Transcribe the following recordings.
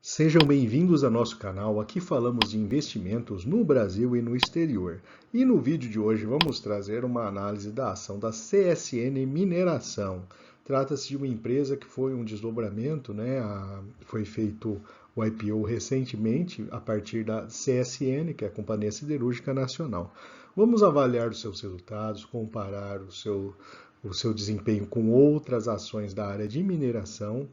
Sejam bem-vindos ao nosso canal. Aqui falamos de investimentos no Brasil e no exterior. E no vídeo de hoje vamos trazer uma análise da ação da CSN Mineração. Trata-se de uma empresa que foi um desdobramento, foi feito o IPO recentemente a partir da CSN, que é a Companhia Siderúrgica Nacional. Vamos avaliar os seus resultados, comparar o seu desempenho com outras ações da área de mineração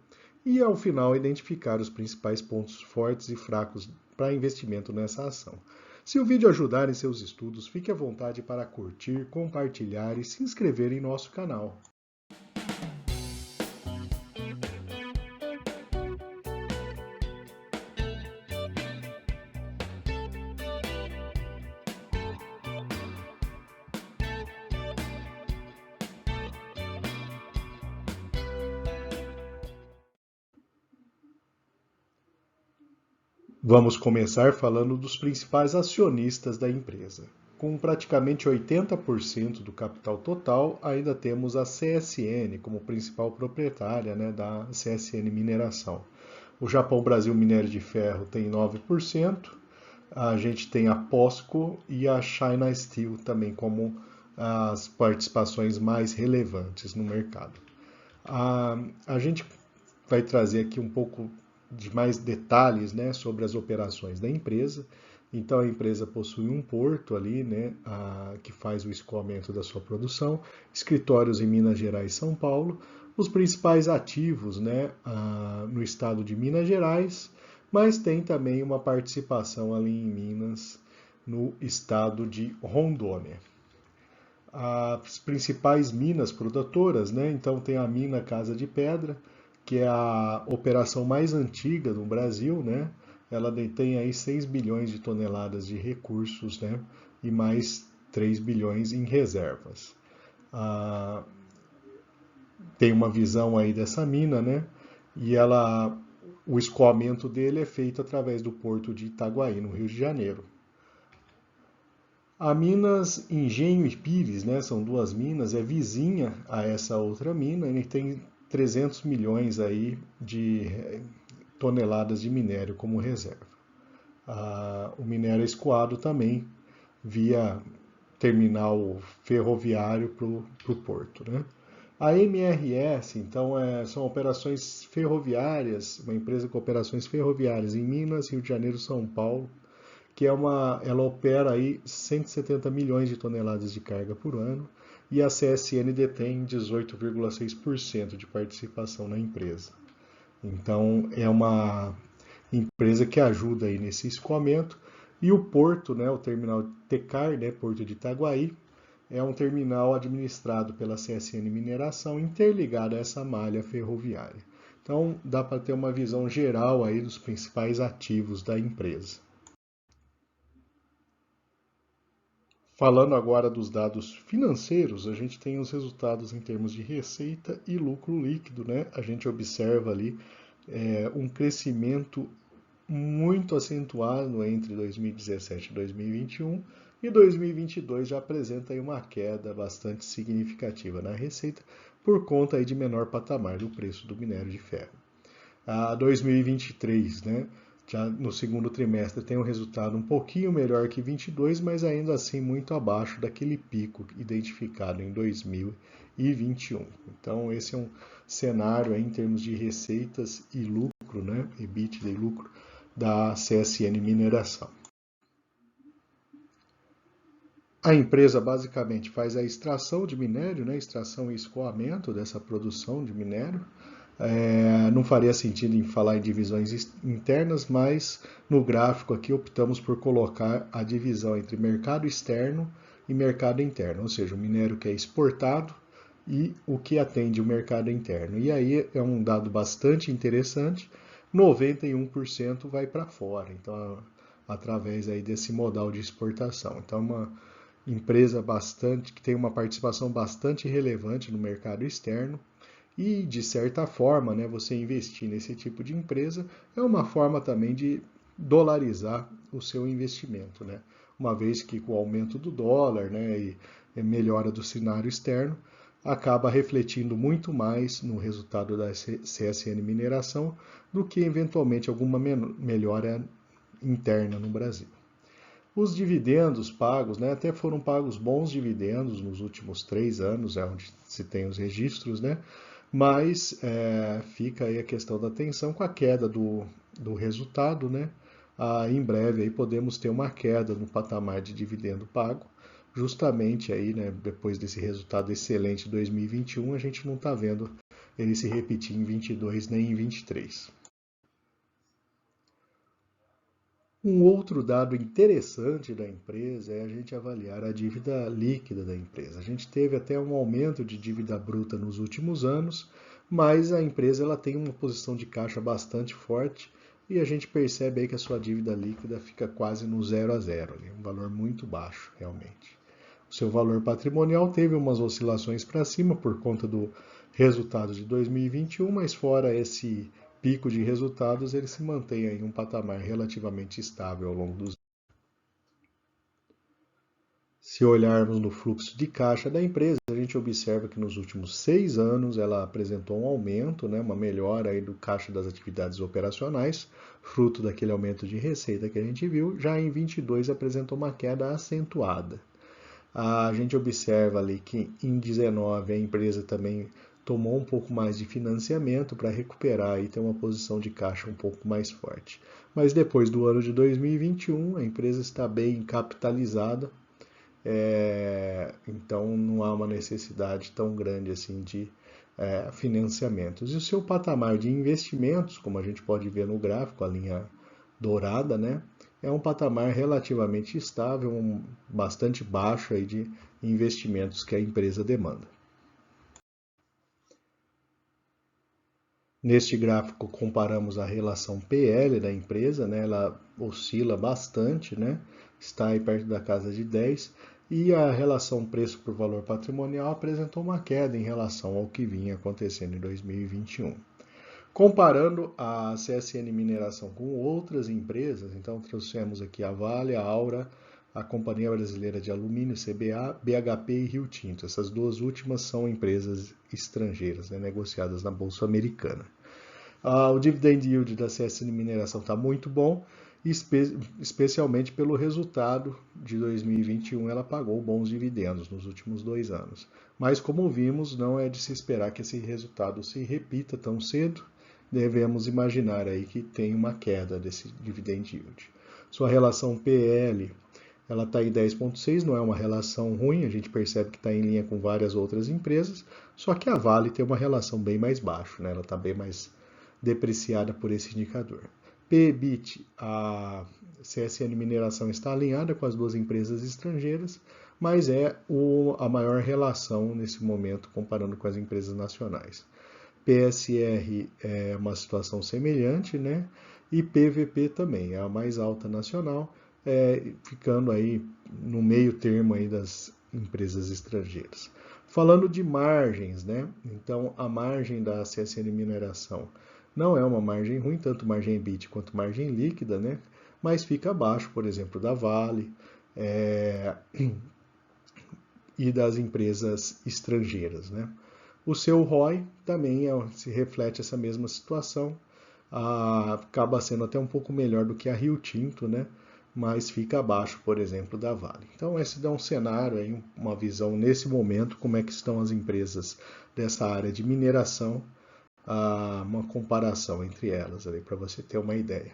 e, ao final, identificar os principais pontos fortes e fracos para investimento nessa ação. Se o vídeo ajudar em seus estudos, fique à vontade para curtir, compartilhar e se inscrever em nosso canal. Vamos começar falando dos principais acionistas da empresa. Com praticamente 80% do capital total, ainda temos a CSN como principal proprietária, da CSN Mineração. O Japão Brasil Minério de Ferro tem 9%, a gente tem a POSCO e a China Steel também como as participações mais relevantes no mercado. A gente vai trazer aqui um pouco de mais detalhes, sobre as operações da empresa. Então, a empresa possui um porto ali, que faz o escoamento da sua produção, escritórios em Minas Gerais e São Paulo, os principais ativos, no estado de Minas Gerais, mas tem também uma participação ali em Minas, no estado de Rondônia. As principais minas produtoras, então tem a mina Casa de Pedra, que é a operação mais antiga no Brasil, Ela detém aí 6 bilhões de toneladas de recursos, E mais 3 bilhões em reservas. Tem uma visão aí dessa mina, E o escoamento dele é feito através do porto de Itaguaí, no Rio de Janeiro. A Minas Engenho e Pires, são duas minas, é vizinha a essa outra mina e tem 300 milhões aí de toneladas de minério como reserva. O minério é escoado também via terminal ferroviário para o porto. A MRS, então, são operações ferroviárias, uma empresa com operações ferroviárias em Minas, Rio de Janeiro, São Paulo, que ela opera aí 170 milhões de toneladas de carga por ano, e a CSN detém 18,6% de participação na empresa. Então, é uma empresa que ajuda aí nesse escoamento, e o porto, o terminal Tecar, Porto de Itaguaí, é um terminal administrado pela CSN Mineração, interligado a essa malha ferroviária. Então, dá para ter uma visão geral aí dos principais ativos da empresa. Falando agora dos dados financeiros, a gente tem os resultados em termos de receita e lucro líquido, A gente observa ali um crescimento muito acentuado entre 2017 e 2021, e 2022 já apresenta aí uma queda bastante significativa na receita por conta aí de menor patamar do preço do minério de ferro. A 2023, já no segundo trimestre tem um resultado um pouquinho melhor que 22, mas ainda assim muito abaixo daquele pico identificado em 2021. Então esse é um cenário aí, em termos de receitas e lucro, EBITDA e lucro da CSN Mineração. A empresa basicamente faz a extração de minério, extração e escoamento dessa produção de minério. Não faria sentido em falar em divisões internas, mas no gráfico aqui optamos por colocar a divisão entre mercado externo e mercado interno, ou seja, o minério que é exportado e o que atende o mercado interno. E aí é um dado bastante interessante, 91% vai para fora, então através aí desse modal de exportação. Então uma empresa que tem uma participação bastante relevante no mercado externo. E, de certa forma, você investir nesse tipo de empresa é uma forma também de dolarizar o seu investimento, Uma vez que com o aumento do dólar, e melhora do cenário externo, acaba refletindo muito mais no resultado da CSN Mineração do que eventualmente alguma melhora interna no Brasil. Os dividendos pagos, né, até foram pagos bons dividendos nos últimos 3 anos, é onde se tem os registros, né, mas fica aí a questão da atenção com a queda do resultado, né, em breve aí podemos ter uma queda no patamar de dividendo pago, justamente aí, né, depois desse resultado excelente de 2021, a gente não está vendo ele se repetir em 22 nem em 23. Um outro dado interessante da empresa é a gente avaliar a dívida líquida da empresa. A gente teve até um aumento de dívida bruta nos últimos anos, mas a empresa ela tem uma posição de caixa bastante forte e a gente percebe aí que a sua dívida líquida fica quase no 0 a 0, um valor muito baixo realmente. O seu valor patrimonial teve umas oscilações para cima por conta do resultado de 2021, mas fora esse pico de resultados, ele se mantém em um patamar relativamente estável ao longo dos anos. Se olharmos no fluxo de caixa da empresa, a gente observa que nos últimos 6 anos ela apresentou um aumento, né, uma melhora aí do caixa das atividades operacionais, fruto daquele aumento de receita que a gente viu. Já em 22 apresentou uma queda acentuada. A gente observa ali que em 19 a empresa também tomou um pouco mais de financiamento para recuperar e ter uma posição de caixa um pouco mais forte. Mas depois do ano de 2021, a empresa está bem capitalizada, então não há uma necessidade tão grande assim de financiamentos. E o seu patamar de investimentos, como a gente pode ver no gráfico, a linha dourada, né, é um patamar relativamente estável, bastante baixo aí de investimentos que a empresa demanda. Neste gráfico comparamos a relação PL da empresa, né? Ela oscila bastante, né? Está aí perto da casa de 10, e a relação preço por valor patrimonial apresentou uma queda em relação ao que vinha acontecendo em 2021. Comparando a CSN Mineração com outras empresas, então trouxemos aqui a Vale, a Aura, a Companhia Brasileira de Alumínio, CBA, BHP e Rio Tinto. Essas duas últimas são empresas estrangeiras, né, negociadas na Bolsa Americana. O dividend yield da CSN Mineração está muito bom, especialmente pelo resultado de 2021, ela pagou bons dividendos nos últimos 2 anos. Mas como vimos, não é de se esperar que esse resultado se repita tão cedo, devemos imaginar aí que tem uma queda desse dividend yield. Sua relação PL, ela está em 10,6, não é uma relação ruim, a gente percebe que está em linha com várias outras empresas, só que a Vale tem uma relação bem mais baixa, né? Ela está bem mais depreciada por esse indicador. PEBIT, a CSN Mineração está alinhada com as duas empresas estrangeiras, mas é a maior relação nesse momento comparando com as empresas nacionais. PSR é uma situação semelhante, né? E PVP também é a mais alta nacional, ficando aí no meio termo aí das empresas estrangeiras. Falando de margens, né? Então a margem da CSN Mineração não é uma margem ruim, tanto margem EBIT quanto margem líquida, né? Mas fica abaixo, por exemplo, da Vale e das empresas estrangeiras, né? O seu ROI também se reflete essa mesma situação, acaba sendo até um pouco melhor do que a Rio Tinto, né? Mas fica abaixo, por exemplo, da Vale. Então esse dá um cenário, aí, uma visão nesse momento, como é que estão as empresas dessa área de mineração, uma comparação entre elas, para você ter uma ideia.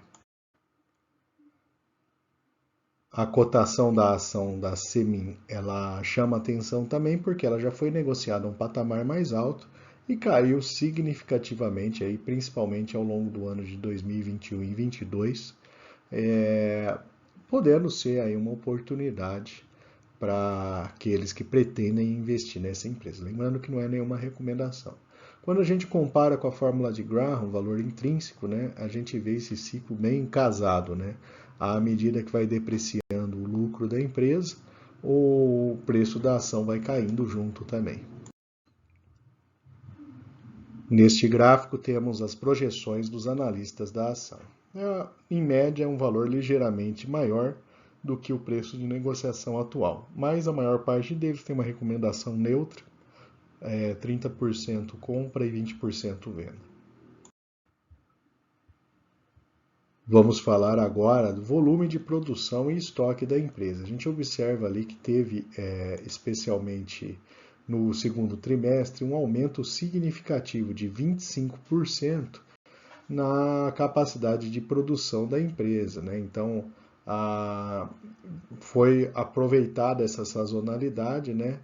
A cotação da ação da Semin, ela chama atenção também porque ela já foi negociada a um patamar mais alto e caiu significativamente, aí, principalmente ao longo do ano de 2021 e 2022, podendo ser aí uma oportunidade para aqueles que pretendem investir nessa empresa. Lembrando que não é nenhuma recomendação. Quando a gente compara com a fórmula de Graham, o valor intrínseco, né, a gente vê esse ciclo bem casado, né? À medida que vai depreciando o lucro da empresa, o preço da ação vai caindo junto também. Neste gráfico temos as projeções dos analistas da ação. Em média, é um valor ligeiramente maior do que o preço de negociação atual, mas a maior parte deles tem uma recomendação neutra, 30% compra e 20% venda. Vamos falar agora do volume de produção e estoque da empresa. A gente observa ali que teve, especialmente no segundo trimestre, um aumento significativo de 25% na capacidade de produção da empresa, né? Então, foi aproveitada essa sazonalidade, né?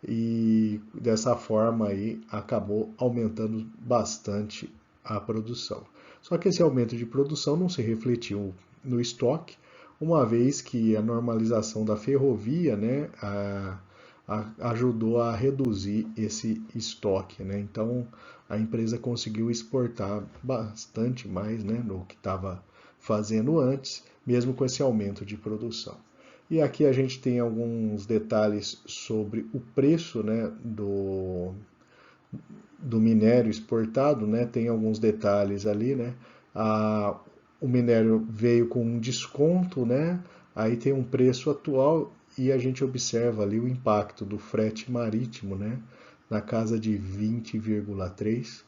E dessa forma aí acabou aumentando bastante a produção. Só que esse aumento de produção não se refletiu no estoque, uma vez que a normalização da ferrovia, né, ajudou a reduzir esse estoque, né? Então a empresa conseguiu exportar bastante mais, né, do que estava fazendo antes, mesmo com esse aumento de produção. E aqui a gente tem alguns detalhes sobre o preço, né, do minério exportado, né? Tem alguns detalhes ali, né? O minério veio com um desconto, né? Aí tem um preço atual e a gente observa ali o impacto do frete marítimo, né? Na casa de 20,3,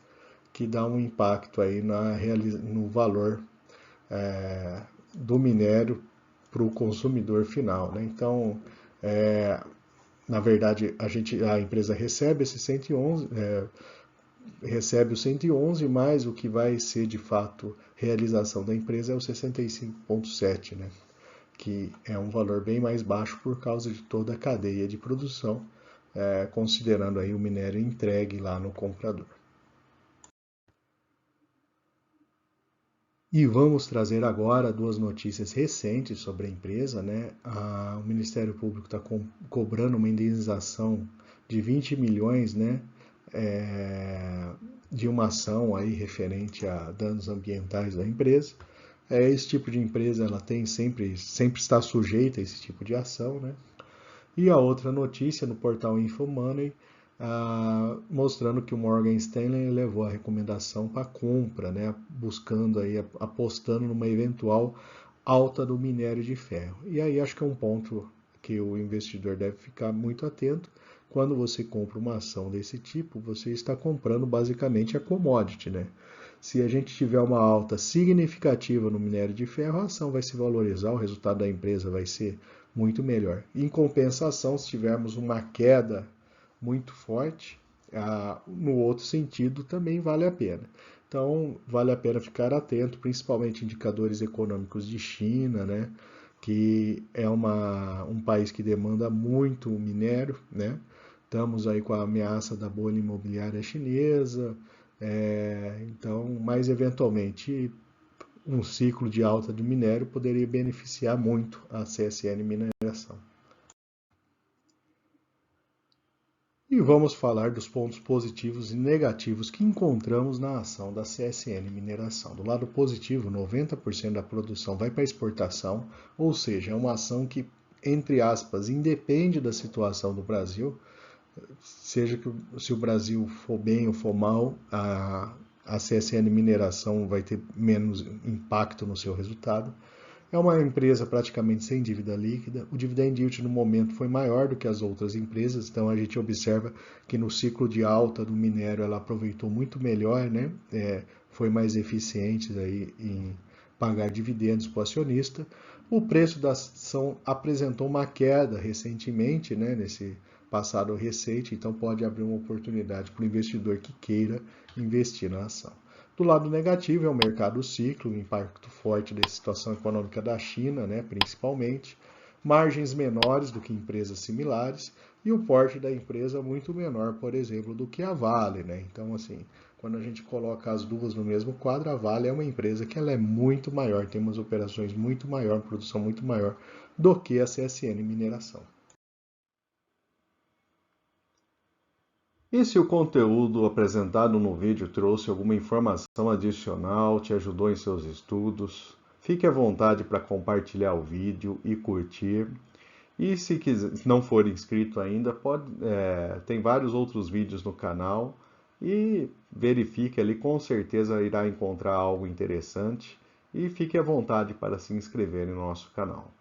que dá um impacto aí no valor do minério para o consumidor final, né? Então, na verdade, a empresa recebe esse 111, recebe o 111, mais o que vai ser de fato realização da empresa é o 65,7, né? Que é um valor bem mais baixo por causa de toda a cadeia de produção, considerando aí o minério entregue lá no comprador. E vamos trazer agora duas notícias recentes sobre a empresa, né? O Ministério Público está cobrando uma indenização de 20 milhões, né? De uma ação aí referente a danos ambientais da empresa. Esse tipo de empresa ela tem sempre está sujeita a esse tipo de ação, né? E a outra notícia no portal InfoMoney, mostrando que o Morgan Stanley levou a recomendação para compra, né? Buscando aí, apostando numa eventual alta do minério de ferro. E aí acho que é um ponto que o investidor deve ficar muito atento. Quando você compra uma ação desse tipo, você está comprando basicamente a commodity, né? Se a gente tiver uma alta significativa no minério de ferro, a ação vai se valorizar, o resultado da empresa vai ser muito melhor. Em compensação, se tivermos uma queda muito forte, no outro sentido também vale a pena. Então, vale a pena ficar atento, principalmente indicadores econômicos de China, né? Que é um país que demanda muito minério, né? Estamos aí com a ameaça da bolha imobiliária chinesa, então, mais eventualmente, um ciclo de alta de minério poderia beneficiar muito a CSN Mineração. E vamos falar dos pontos positivos e negativos que encontramos na ação da CSN Mineração. Do lado positivo, 90% da produção vai para exportação, ou seja, é uma ação que, entre aspas, independe da situação do Brasil, seja que se o Brasil for bem ou for mal, a CSN Mineração vai ter menos impacto no seu resultado. É uma empresa praticamente sem dívida líquida. O dividend yield no momento foi maior do que as outras empresas, então a gente observa que no ciclo de alta do minério ela aproveitou muito melhor, né? Foi mais eficiente aí em pagar dividendos para o acionista. O preço da ação apresentou uma queda recentemente, né, nesse passado recente, então pode abrir uma oportunidade para o investidor que queira investir na ação. Do lado negativo é o mercado ciclo, o impacto forte da situação econômica da China, né, principalmente, margens menores do que empresas similares e o porte da empresa muito menor, por exemplo, do que a Vale, né? Então, assim, quando a gente coloca as duas no mesmo quadro, a Vale é uma empresa que ela é muito maior, tem umas operações muito maior, produção muito maior do que a CSN Mineração. E se o conteúdo apresentado no vídeo trouxe alguma informação adicional, te ajudou em seus estudos, fique à vontade para compartilhar o vídeo e curtir. E se não for inscrito ainda, tem vários outros vídeos no canal e verifique ali, com certeza irá encontrar algo interessante. E fique à vontade para se inscrever no nosso canal.